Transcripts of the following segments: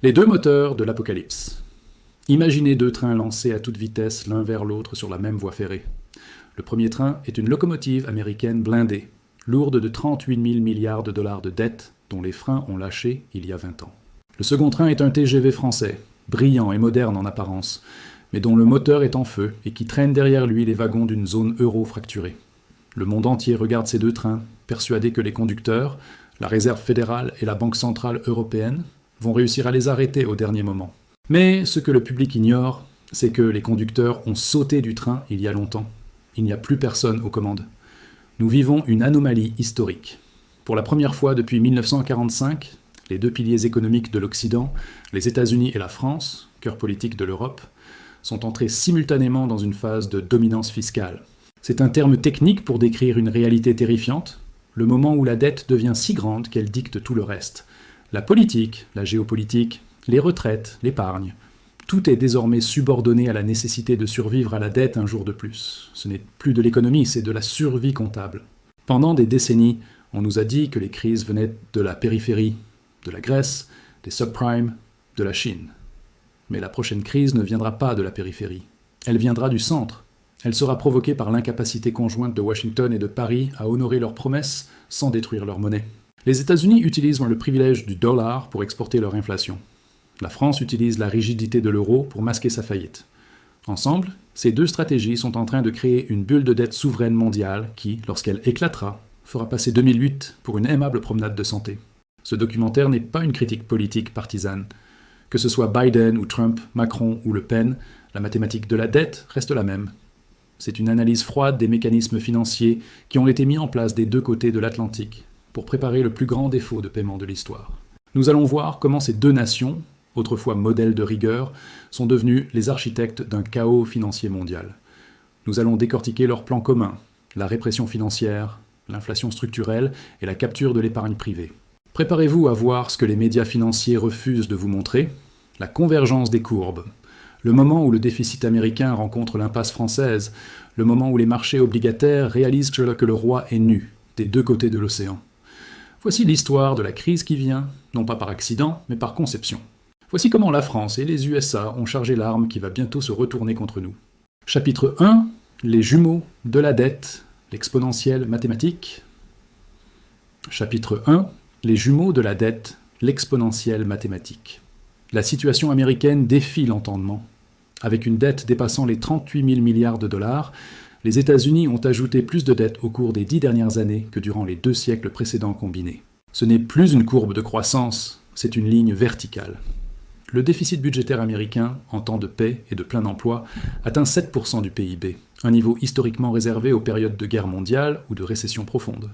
Les deux moteurs de l'apocalypse. Imaginez deux trains lancés à toute vitesse l'un vers l'autre sur la même voie ferrée. Le premier train est une locomotive américaine blindée, lourde de 38 000 milliards de dollars de dettes dont les freins ont lâché il y a 20 ans. Le second train est un TGV français, brillant et moderne en apparence, mais dont le moteur est en feu et qui traîne derrière lui les wagons d'une zone euro fracturée. Le monde entier regarde ces deux trains, persuadé que les conducteurs, la Réserve fédérale et la Banque centrale européenne, vont réussir à les arrêter au dernier moment. Mais ce que le public ignore, c'est que les conducteurs ont sauté du train il y a longtemps. Il n'y a plus personne aux commandes. Nous vivons une anomalie historique. Pour la première fois depuis 1945, les deux piliers économiques de l'Occident, les États-Unis et la France, cœur politique de l'Europe, sont entrés simultanément dans une phase de dominance fiscale. C'est un terme technique pour décrire une réalité terrifiante, le moment où la dette devient si grande qu'elle dicte tout le reste. La politique, la géopolitique, les retraites, l'épargne, tout est désormais subordonné à la nécessité de survivre à la dette un jour de plus. Ce n'est plus de l'économie, c'est de la survie comptable. Pendant des décennies, on nous a dit que les crises venaient de la périphérie, de la Grèce, des subprimes, de la Chine. Mais la prochaine crise ne viendra pas de la périphérie. Elle viendra du centre. Elle sera provoquée par l'incapacité conjointe de Washington et de Paris à honorer leurs promesses sans détruire leur monnaie. Les États-Unis utilisent le privilège du dollar pour exporter leur inflation. La France utilise la rigidité de l'euro pour masquer sa faillite. Ensemble, ces deux stratégies sont en train de créer une bulle de dette souveraine mondiale qui, lorsqu'elle éclatera, fera passer 2008 pour une aimable promenade de santé. Ce documentaire n'est pas une critique politique partisane. Que ce soit Biden ou Trump, Macron ou Le Pen, la mathématique de la dette reste la même. C'est une analyse froide des mécanismes financiers qui ont été mis en place des deux côtés de l'Atlantique pour préparer le plus grand défaut de paiement de l'histoire. Nous allons voir comment ces deux nations, autrefois modèles de rigueur, sont devenues les architectes d'un chaos financier mondial. Nous allons décortiquer leurs plans communs, la répression financière, l'inflation structurelle et la capture de l'épargne privée. Préparez-vous à voir ce que les médias financiers refusent de vous montrer, la convergence des courbes, le moment où le déficit américain rencontre l'impasse française, le moment où les marchés obligataires réalisent que le roi est nu, des deux côtés de l'océan. Voici l'histoire de la crise qui vient, non pas par accident, mais par conception. Voici comment la France et les USA ont chargé l'arme qui va bientôt se retourner contre nous. Chapitre 1, les jumeaux de la dette, l'exponentielle mathématique. Chapitre 1, les jumeaux de la dette, l'exponentielle mathématique. La situation américaine défie l'entendement. Avec une dette dépassant les 38 000 milliards de dollars, les États-Unis ont ajouté plus de dettes au cours des 10 dernières années que durant les 2 siècles précédents combinés. Ce n'est plus une courbe de croissance, c'est une ligne verticale. Le déficit budgétaire américain, en temps de paix et de plein emploi, atteint 7% du PIB, un niveau historiquement réservé aux périodes de guerre mondiale ou de récession profonde.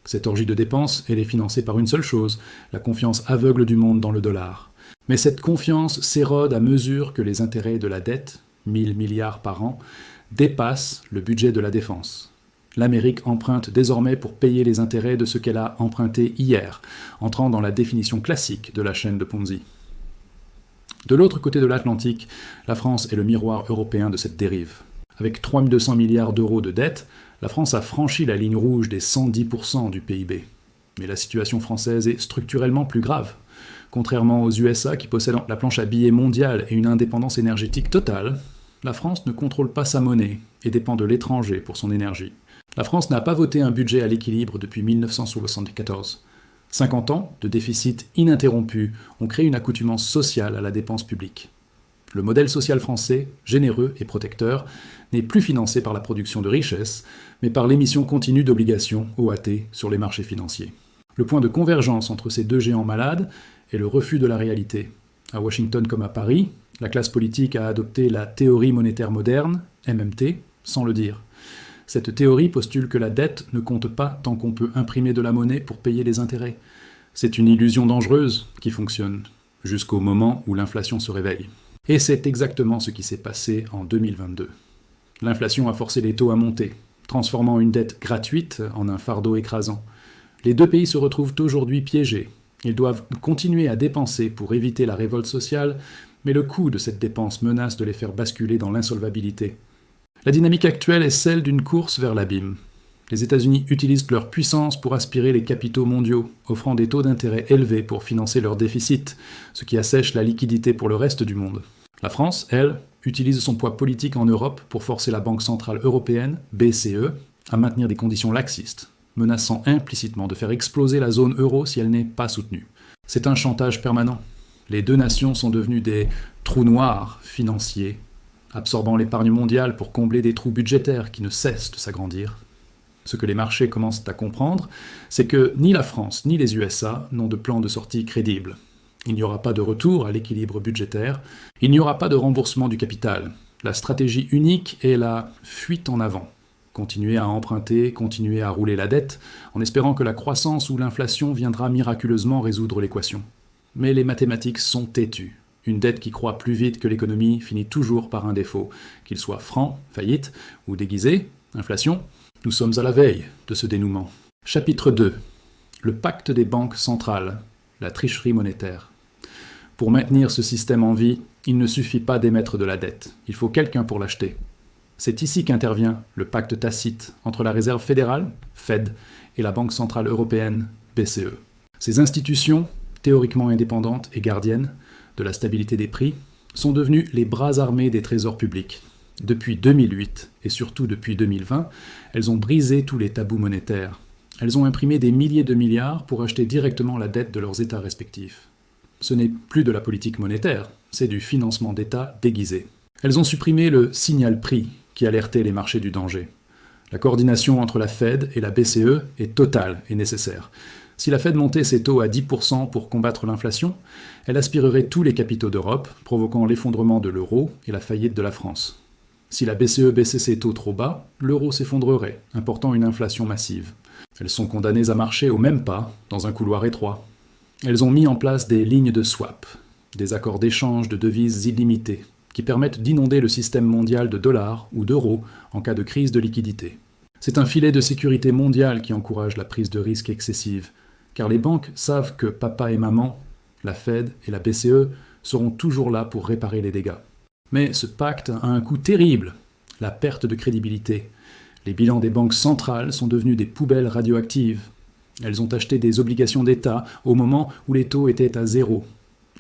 Cette orgie de dépenses, elle est financée par une seule chose, la confiance aveugle du monde dans le dollar. Mais cette confiance s'érode à mesure que les intérêts de la dette, 1000 milliards par an, dépassent le budget de la défense. L'Amérique emprunte désormais pour payer les intérêts de ce qu'elle a emprunté hier, entrant dans la définition classique de la chaîne de Ponzi. De l'autre côté de l'Atlantique, la France est le miroir européen de cette dérive. Avec 3200 milliards d'euros de dette, la France a franchi la ligne rouge des 110% du PIB. Mais la situation française est structurellement plus grave. Contrairement aux USA qui possèdent la planche à billets mondiale et une indépendance énergétique totale, la France ne contrôle pas sa monnaie et dépend de l'étranger pour son énergie. La France n'a pas voté un budget à l'équilibre depuis 1974. 50 ans de déficit ininterrompu ont créé une accoutumance sociale à la dépense publique. Le modèle social français, généreux et protecteur, n'est plus financé par la production de richesses, mais par l'émission continue d'obligations, OAT, sur les marchés financiers. Le point de convergence entre ces deux géants malades est le refus de la réalité. À Washington comme à Paris, la classe politique a adopté la théorie monétaire moderne, MMT, sans le dire. Cette théorie postule que la dette ne compte pas tant qu'on peut imprimer de la monnaie pour payer les intérêts. C'est une illusion dangereuse qui fonctionne, jusqu'au moment où l'inflation se réveille. Et c'est exactement ce qui s'est passé en 2022. L'inflation a forcé les taux à monter, transformant une dette gratuite en un fardeau écrasant. Les deux pays se retrouvent aujourd'hui piégés. Ils doivent continuer à dépenser pour éviter la révolte sociale, mais le coût de cette dépense menace de les faire basculer dans l'insolvabilité. La dynamique actuelle est celle d'une course vers l'abîme. Les États-Unis utilisent leur puissance pour aspirer les capitaux mondiaux, offrant des taux d'intérêt élevés pour financer leur déficit, ce qui assèche la liquidité pour le reste du monde. La France, elle, utilise son poids politique en Europe pour forcer la Banque centrale européenne, BCE, à maintenir des conditions laxistes, menaçant implicitement de faire exploser la zone euro si elle n'est pas soutenue. C'est un chantage permanent. Les deux nations sont devenues des trous noirs financiers, absorbant l'épargne mondiale pour combler des trous budgétaires qui ne cessent de s'agrandir. Ce que les marchés commencent à comprendre, c'est que ni la France ni les USA n'ont de plan de sortie crédible. Il n'y aura pas de retour à l'équilibre budgétaire, il n'y aura pas de remboursement du capital. La stratégie unique est la fuite en avant. Continuer à emprunter, continuer à rouler la dette, en espérant que la croissance ou l'inflation viendra miraculeusement résoudre l'équation. Mais les mathématiques sont têtues. Une dette qui croît plus vite que l'économie finit toujours par un défaut, qu'il soit franc, faillite, ou déguisé, inflation. Nous sommes à la veille de ce dénouement. Chapitre 2. Le pacte des banques centrales, la tricherie monétaire. Pour maintenir ce système en vie, il ne suffit pas d'émettre de la dette, il faut quelqu'un pour l'acheter. C'est ici qu'intervient le pacte tacite entre la Réserve fédérale, Fed, et la Banque centrale européenne, BCE. Ces institutions, théoriquement indépendantes et gardiennes de la stabilité des prix, sont devenues les bras armés des trésors publics. Depuis 2008, et surtout depuis 2020, elles ont brisé tous les tabous monétaires. Elles ont imprimé des milliers de milliards pour acheter directement la dette de leurs États respectifs. Ce n'est plus de la politique monétaire, c'est du financement d'État déguisé. Elles ont supprimé le signal prix qui alertait les marchés du danger. La coordination entre la Fed et la BCE est totale et nécessaire. Si la Fed montait ses taux à 10% pour combattre l'inflation, elle aspirerait tous les capitaux d'Europe, provoquant l'effondrement de l'euro et la faillite de la France. Si la BCE baissait ses taux trop bas, l'euro s'effondrerait, important une inflation massive. Elles sont condamnées à marcher au même pas, dans un couloir étroit. Elles ont mis en place des lignes de swap, des accords d'échange de devises illimitées, qui permettent d'inonder le système mondial de dollars ou d'euros en cas de crise de liquidité. C'est un filet de sécurité mondial qui encourage la prise de risque excessive, car les banques savent que papa et maman, la Fed et la BCE, seront toujours là pour réparer les dégâts. Mais ce pacte a un coût terrible, la perte de crédibilité. Les bilans des banques centrales sont devenus des poubelles radioactives. Elles ont acheté des obligations d'État au moment où les taux étaient à zéro.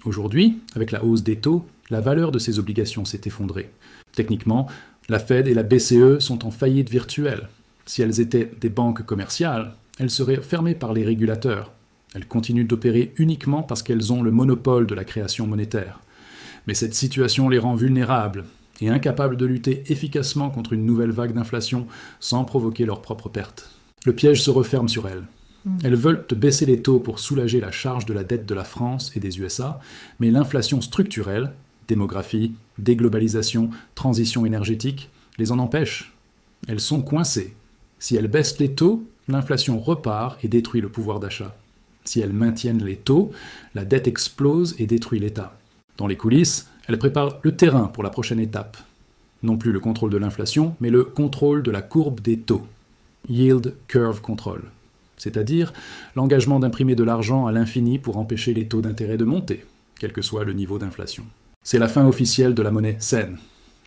Aujourd'hui, avec la hausse des taux, la valeur de ces obligations s'est effondrée. Techniquement, la Fed et la BCE sont en faillite virtuelle. Si elles étaient des banques commerciales, elles seraient fermées par les régulateurs. Elles continuent d'opérer uniquement parce qu'elles ont le monopole de la création monétaire. Mais cette situation les rend vulnérables et incapables de lutter efficacement contre une nouvelle vague d'inflation sans provoquer leur propre perte. Le piège se referme sur elles. Elles veulent baisser les taux pour soulager la charge de la dette de la France et des USA, mais l'inflation structurelle, démographie, déglobalisation, transition énergétique, les en empêche. Elles sont coincées. Si elles baissent les taux, l'inflation repart et détruit le pouvoir d'achat. Si elles maintiennent les taux, la dette explose et détruit l'État. Dans les coulisses, elles préparent le terrain pour la prochaine étape. Non plus le contrôle de l'inflation, mais le contrôle de la courbe des taux. Yield Curve Control. C'est-à-dire l'engagement d'imprimer de l'argent à l'infini pour empêcher les taux d'intérêt de monter, quel que soit le niveau d'inflation. C'est la fin officielle de la monnaie saine.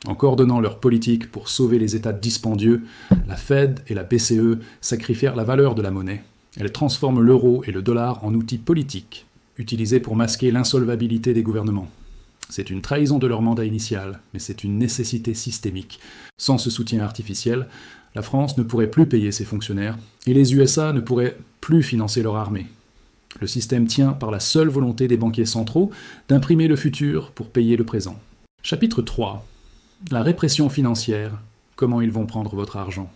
En coordonnant leur politique pour sauver les États dispendieux, la Fed et la BCE sacrifièrent la valeur de la monnaie. Elles transforment l'euro et le dollar en outils politiques, utilisés pour masquer l'insolvabilité des gouvernements. C'est une trahison de leur mandat initial, mais c'est une nécessité systémique. Sans ce soutien artificiel, la France ne pourrait plus payer ses fonctionnaires, et les USA ne pourraient plus financer leur armée. Le système tient par la seule volonté des banquiers centraux d'imprimer le futur pour payer le présent. Chapitre 3. La répression financière. Comment ils vont prendre votre argent.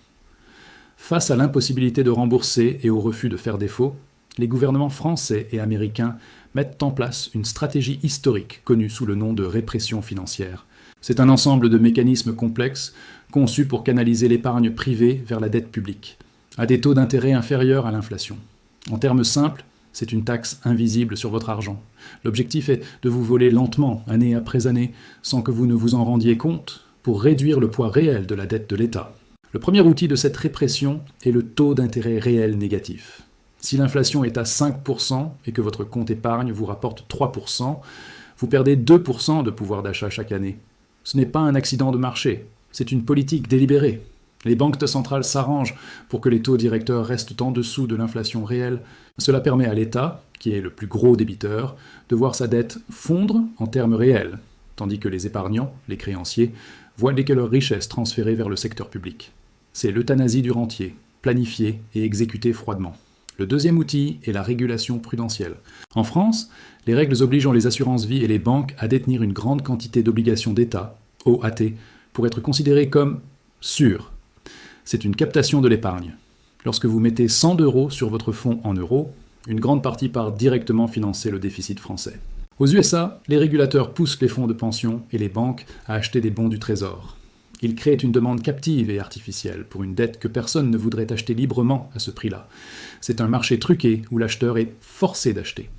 Face à l'impossibilité de rembourser et au refus de faire défaut, les gouvernements français et américains mettent en place une stratégie historique connue sous le nom de répression financière. C'est un ensemble de mécanismes complexes conçus pour canaliser l'épargne privée vers la dette publique, à des taux d'intérêt inférieurs à l'inflation. En termes simples, c'est une taxe invisible sur votre argent. L'objectif est de vous voler lentement, année après année, sans que vous ne vous en rendiez compte, pour réduire le poids réel de la dette de l'État. Le premier outil de cette répression est le taux d'intérêt réel négatif. Si l'inflation est à 5% et que votre compte épargne vous rapporte 3%, vous perdez 2% de pouvoir d'achat chaque année. Ce n'est pas un accident de marché, c'est une politique délibérée. Les banques centrales s'arrangent pour que les taux directeurs restent en dessous de l'inflation réelle. Cela permet à l'État, qui est le plus gros débiteur, de voir sa dette fondre en termes réels, tandis que les épargnants, les créanciers, voient leurs richesses transférées vers le secteur public. C'est l'euthanasie du rentier, planifiée et exécutée froidement. Le deuxième outil est la régulation prudentielle. En France, les règles obligeant les assurances-vie et les banques à détenir une grande quantité d'obligations d'État, OAT, pour être considérées comme sûres. C'est une captation de l'épargne. Lorsque vous mettez 100 € sur votre fonds en euros, une grande partie part directement financer le déficit français. Aux USA, les régulateurs poussent les fonds de pension et les banques à acheter des bons du Trésor. Ils créent une demande captive et artificielle pour une dette que personne ne voudrait acheter librement à ce prix-là. C'est un marché truqué où l'acheteur est forcé d'acheter.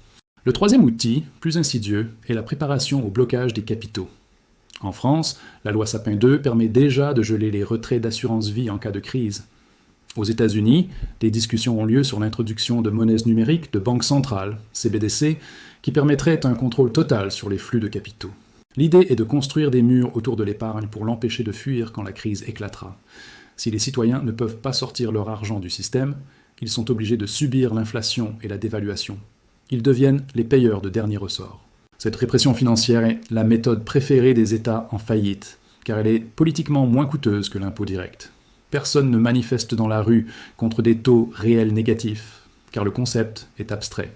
Le troisième outil, plus insidieux, est la préparation au blocage des capitaux. En France, la loi Sapin II permet déjà de geler les retraits d'assurance-vie en cas de crise. Aux États-Unis, des discussions ont lieu sur l'introduction de monnaies numériques de banques centrales, CBDC, qui permettraient un contrôle total sur les flux de capitaux. L'idée est de construire des murs autour de l'épargne pour l'empêcher de fuir quand la crise éclatera. Si les citoyens ne peuvent pas sortir leur argent du système, ils sont obligés de subir l'inflation et la dévaluation. Ils deviennent les payeurs de dernier ressort. Cette répression financière est la méthode préférée des États en faillite, car elle est politiquement moins coûteuse que l'impôt direct. Personne ne manifeste dans la rue contre des taux réels négatifs, car le concept est abstrait.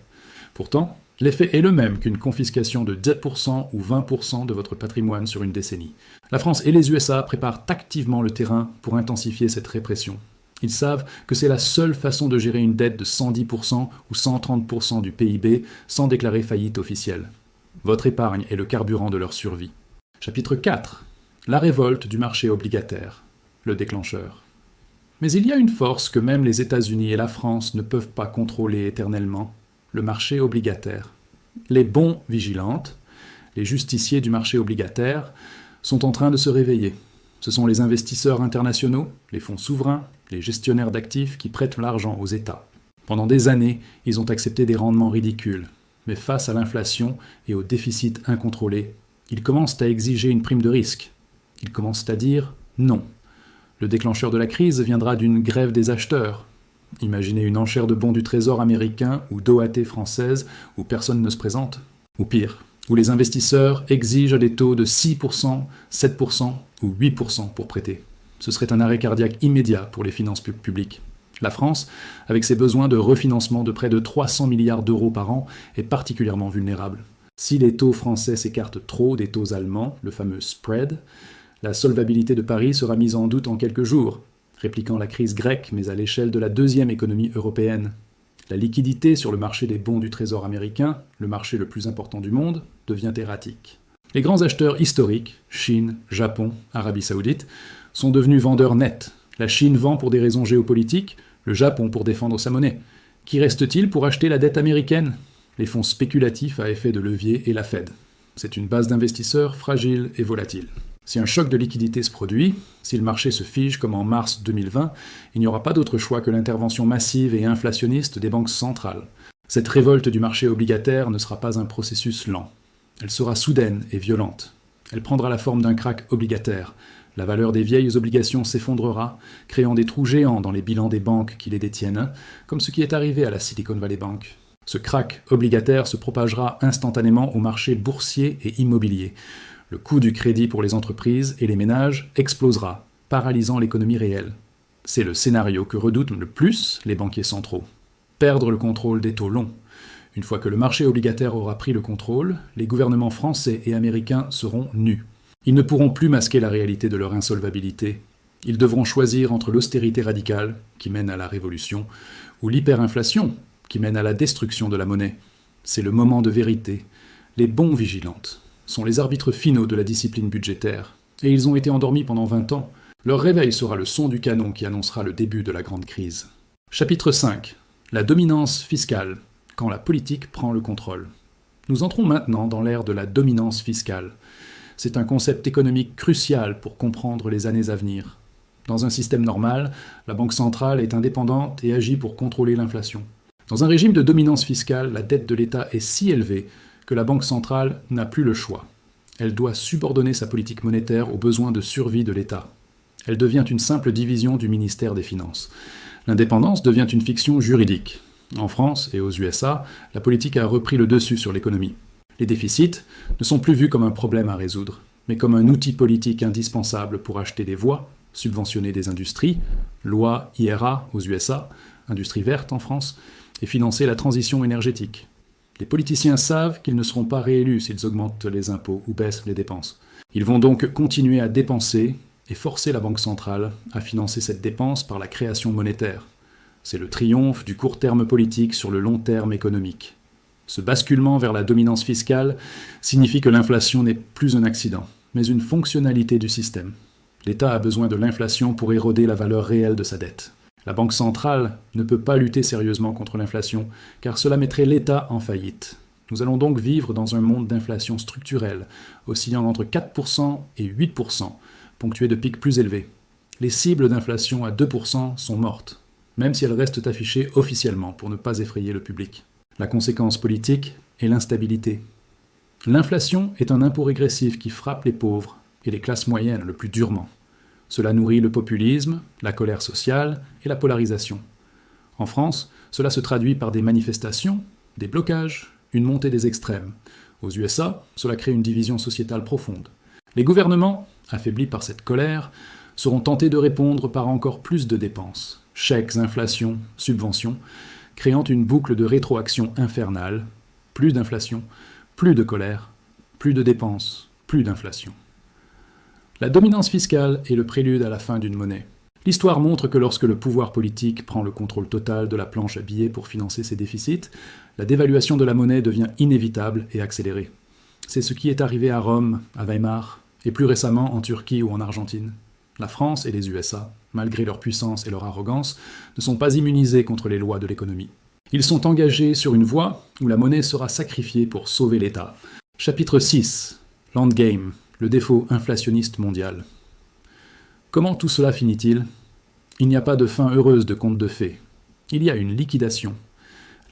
Pourtant, l'effet est le même qu'une confiscation de 10% ou 20% de votre patrimoine sur une décennie. La France et les USA préparent activement le terrain pour intensifier cette répression. Ils savent que c'est la seule façon de gérer une dette de 110% ou 130% du PIB sans déclarer faillite officielle. Votre épargne est le carburant de leur survie. Chapitre 4. La révolte du marché obligataire. Le déclencheur. Mais il y a une force que même les États-Unis et la France ne peuvent pas contrôler éternellement. Le marché obligataire. Les bons vigilantes, les justiciers du marché obligataire, sont en train de se réveiller. Ce sont les investisseurs internationaux, les fonds souverains, les gestionnaires d'actifs qui prêtent l'argent aux États. Pendant des années, ils ont accepté des rendements ridicules. Mais face à l'inflation et au déficit incontrôlé, ils commencent à exiger une prime de risque. Ils commencent à dire non. Le déclencheur de la crise viendra d'une grève des acheteurs. Imaginez une enchère de bons du Trésor américain ou d'OAT française où personne ne se présente. Ou pire, où les investisseurs exigent des taux de 6%, 7% ou 8% pour prêter. Ce serait un arrêt cardiaque immédiat pour les finances publiques. La France, avec ses besoins de refinancement de près de 300 milliards d'euros par an, est particulièrement vulnérable. Si les taux français s'écartent trop des taux allemands, le fameux spread, la solvabilité de Paris sera mise en doute en quelques jours, répliquant la crise grecque mais à l'échelle de la deuxième économie européenne. La liquidité sur le marché des bons du Trésor américain, le marché le plus important du monde, devient erratique. Les grands acheteurs historiques, Chine, Japon, Arabie Saoudite, sont devenus vendeurs nets. La Chine vend pour des raisons géopolitiques, le Japon pour défendre sa monnaie. Qui reste-t-il pour acheter la dette américaine? Les fonds spéculatifs à effet de levier et la Fed. C'est une base d'investisseurs fragile et volatile. Si un choc de liquidité se produit, si le marché se fige comme en mars 2020, il n'y aura pas d'autre choix que l'intervention massive et inflationniste des banques centrales. Cette révolte du marché obligataire ne sera pas un processus lent. Elle sera soudaine et violente. Elle prendra la forme d'un krach obligataire. La valeur des vieilles obligations s'effondrera, créant des trous géants dans les bilans des banques qui les détiennent, comme ce qui est arrivé à la Silicon Valley Bank. Ce krach obligataire se propagera instantanément au marché boursier et immobilier. Le coût du crédit pour les entreprises et les ménages explosera, paralysant l'économie réelle. C'est le scénario que redoutent le plus les banquiers centraux. Perdre le contrôle des taux longs. Une fois que le marché obligataire aura pris le contrôle, les gouvernements français et américains seront nus. Ils ne pourront plus masquer la réalité de leur insolvabilité. Ils devront choisir entre l'austérité radicale, qui mène à la révolution, ou l'hyperinflation, qui mène à la destruction de la monnaie. C'est le moment de vérité. Les bons vigilantes sont les arbitres finaux de la discipline budgétaire, et ils ont été endormis pendant 20 ans. Leur réveil sera le son du canon qui annoncera le début de la grande crise. Chapitre 5. La dominance fiscale, quand la politique prend le contrôle. Nous entrons maintenant dans l'ère de la dominance fiscale. C'est un concept économique crucial pour comprendre les années à venir. Dans un système normal, la Banque centrale est indépendante et agit pour contrôler l'inflation. Dans un régime de dominance fiscale, la dette de l'État est si élevée que la Banque centrale n'a plus le choix. Elle doit subordonner sa politique monétaire aux besoins de survie de l'État. Elle devient une simple division du ministère des Finances. L'indépendance devient une fiction juridique. En France et aux USA, la politique a repris le dessus sur l'économie. Les déficits ne sont plus vus comme un problème à résoudre, mais comme un outil politique indispensable pour acheter des voix, subventionner des industries, loi IRA aux USA, industrie verte en France, et financer la transition énergétique. Les politiciens savent qu'ils ne seront pas réélus s'ils augmentent les impôts ou baissent les dépenses. Ils vont donc continuer à dépenser et forcer la Banque centrale à financer cette dépense par la création monétaire. C'est le triomphe du court terme politique sur le long terme économique. Ce basculement vers la dominance fiscale signifie que l'inflation n'est plus un accident, mais une fonctionnalité du système. L'État a besoin de l'inflation pour éroder la valeur réelle de sa dette. La Banque centrale ne peut pas lutter sérieusement contre l'inflation, car cela mettrait l'État en faillite. Nous allons donc vivre dans un monde d'inflation structurelle, oscillant entre 4% et 8%, ponctué de pics plus élevés. Les cibles d'inflation à 2% sont mortes, même si elles restent affichées officiellement pour ne pas effrayer le public. La conséquence politique est l'instabilité. L'inflation est un impôt régressif qui frappe les pauvres et les classes moyennes le plus durement. Cela nourrit le populisme, la colère sociale et la polarisation. En France, cela se traduit par des manifestations, des blocages, une montée des extrêmes. Aux USA, cela crée une division sociétale profonde. Les gouvernements, affaiblis par cette colère, seront tentés de répondre par encore plus de dépenses, chèques, inflation, subventions, créant une boucle de rétroaction infernale, plus d'inflation, plus de colère, plus de dépenses, plus d'inflation. La dominance fiscale est le prélude à la fin d'une monnaie. L'histoire montre que lorsque le pouvoir politique prend le contrôle total de la planche à billets pour financer ses déficits, la dévaluation de la monnaie devient inévitable et accélérée. C'est ce qui est arrivé à Rome, à Weimar, et plus récemment en Turquie ou en Argentine. La France et les USA, malgré leur puissance et leur arrogance, ne sont pas immunisés contre les lois de l'économie. Ils sont engagés sur une voie où la monnaie sera sacrifiée pour sauver l'État. Chapitre 6. L'endgame, le défaut inflationniste mondial. Comment tout cela finit-il ? Il n'y a pas de fin heureuse de conte de fées. Il y a une liquidation.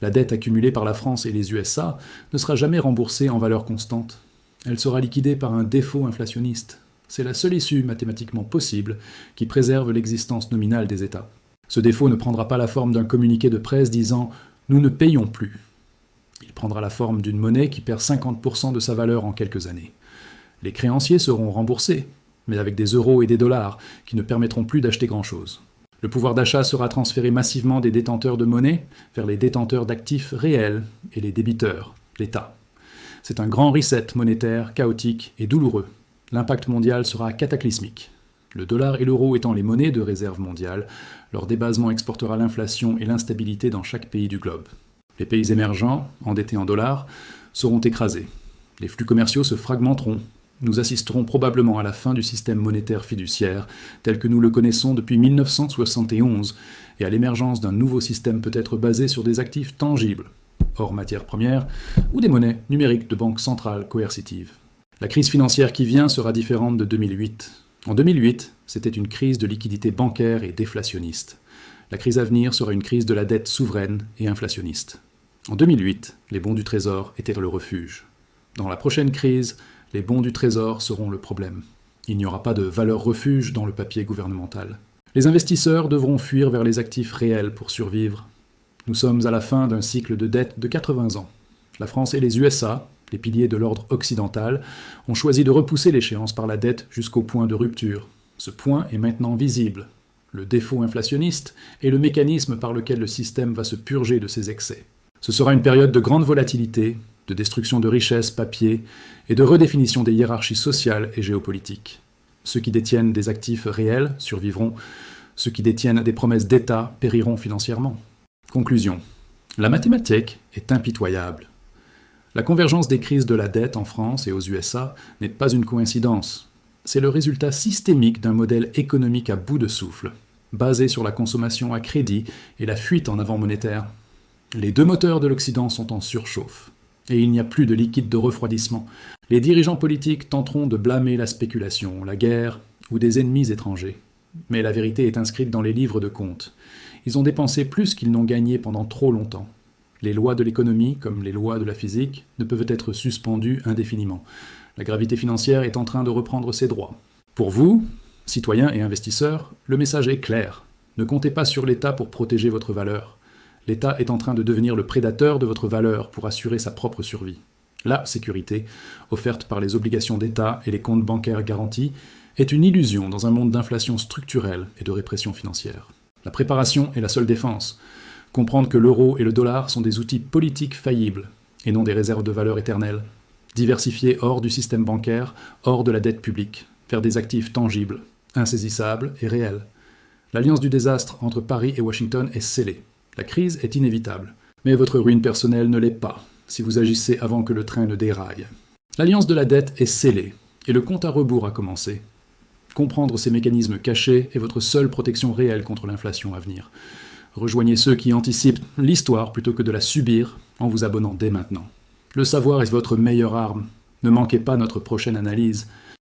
La dette accumulée par la France et les USA ne sera jamais remboursée en valeur constante. Elle sera liquidée par un défaut inflationniste. C'est la seule issue mathématiquement possible qui préserve l'existence nominale des États. Ce défaut ne prendra pas la forme d'un communiqué de presse disant « nous ne payons plus ». Il prendra la forme d'une monnaie qui perd 50% de sa valeur en quelques années. Les créanciers seront remboursés, mais avec des euros et des dollars qui ne permettront plus d'acheter grand-chose. Le pouvoir d'achat sera transféré massivement des détenteurs de monnaie vers les détenteurs d'actifs réels et les débiteurs, l'État. C'est un grand reset monétaire chaotique et douloureux. L'impact mondial sera cataclysmique. Le dollar et l'euro étant les monnaies de réserve mondiale, leur débasement exportera l'inflation et l'instabilité dans chaque pays du globe. Les pays émergents, endettés en dollars, seront écrasés. Les flux commerciaux se fragmenteront. Nous assisterons probablement à la fin du système monétaire fiduciaire tel que nous le connaissons depuis 1971 et à l'émergence d'un nouveau système peut-être basé sur des actifs tangibles, hors matières premières, ou des monnaies numériques de banques centrales coercitives. La crise financière qui vient sera différente de 2008. En 2008, c'était une crise de liquidité bancaire et déflationniste. La crise à venir sera une crise de la dette souveraine et inflationniste. En 2008, les bons du Trésor étaient le refuge. Dans la prochaine crise, les bons du Trésor seront le problème. Il n'y aura pas de valeur refuge dans le papier gouvernemental. Les investisseurs devront fuir vers les actifs réels pour survivre. Nous sommes à la fin d'un cycle de dette de 80 ans. La France et les USA, les piliers de l'ordre occidental, ont choisi de repousser l'échéance par la dette jusqu'au point de rupture. Ce point est maintenant visible. Le défaut inflationniste est le mécanisme par lequel le système va se purger de ses excès. Ce sera une période de grande volatilité, de destruction de richesses, papier, et de redéfinition des hiérarchies sociales et géopolitiques. Ceux qui détiennent des actifs réels survivront, ceux qui détiennent des promesses d'État périront financièrement. Conclusion. La mathématique est impitoyable. La convergence des crises de la dette en France et aux USA n'est pas une coïncidence. C'est le résultat systémique d'un modèle économique à bout de souffle, basé sur la consommation à crédit et la fuite en avant monétaire. Les deux moteurs de l'Occident sont en surchauffe. Et il n'y a plus de liquide de refroidissement. Les dirigeants politiques tenteront de blâmer la spéculation, la guerre ou des ennemis étrangers. Mais la vérité est inscrite dans les livres de comptes. Ils ont dépensé plus qu'ils n'ont gagné pendant trop longtemps. Les lois de l'économie, comme les lois de la physique, ne peuvent être suspendues indéfiniment. La gravité financière est en train de reprendre ses droits. Pour vous, Citoyens et investisseurs, le message est clair. Ne comptez pas sur l'État pour protéger votre valeur. L'État est en train de devenir le prédateur de votre valeur pour assurer sa propre survie. La sécurité, offerte par les obligations d'État et les comptes bancaires garantis, est une illusion dans un monde d'inflation structurelle et de répression financière. La préparation est la seule défense. Comprendre que l'euro et le dollar sont des outils politiques faillibles, et non des réserves de valeur éternelles. Diversifier hors du système bancaire, hors de la dette publique, faire des actifs tangibles, insaisissables et réels. L'alliance du désastre entre Paris et Washington est scellée. La crise est inévitable. Mais votre ruine personnelle ne l'est pas, si vous agissez avant que le train ne déraille. L'alliance de la dette est scellée, et le compte à rebours a commencé. Comprendre ces mécanismes cachés est votre seule protection réelle contre l'inflation à venir. Rejoignez ceux qui anticipent l'histoire plutôt que de la subir en vous abonnant dès maintenant. Le savoir est votre meilleure arme. Ne manquez pas notre prochaine analyse.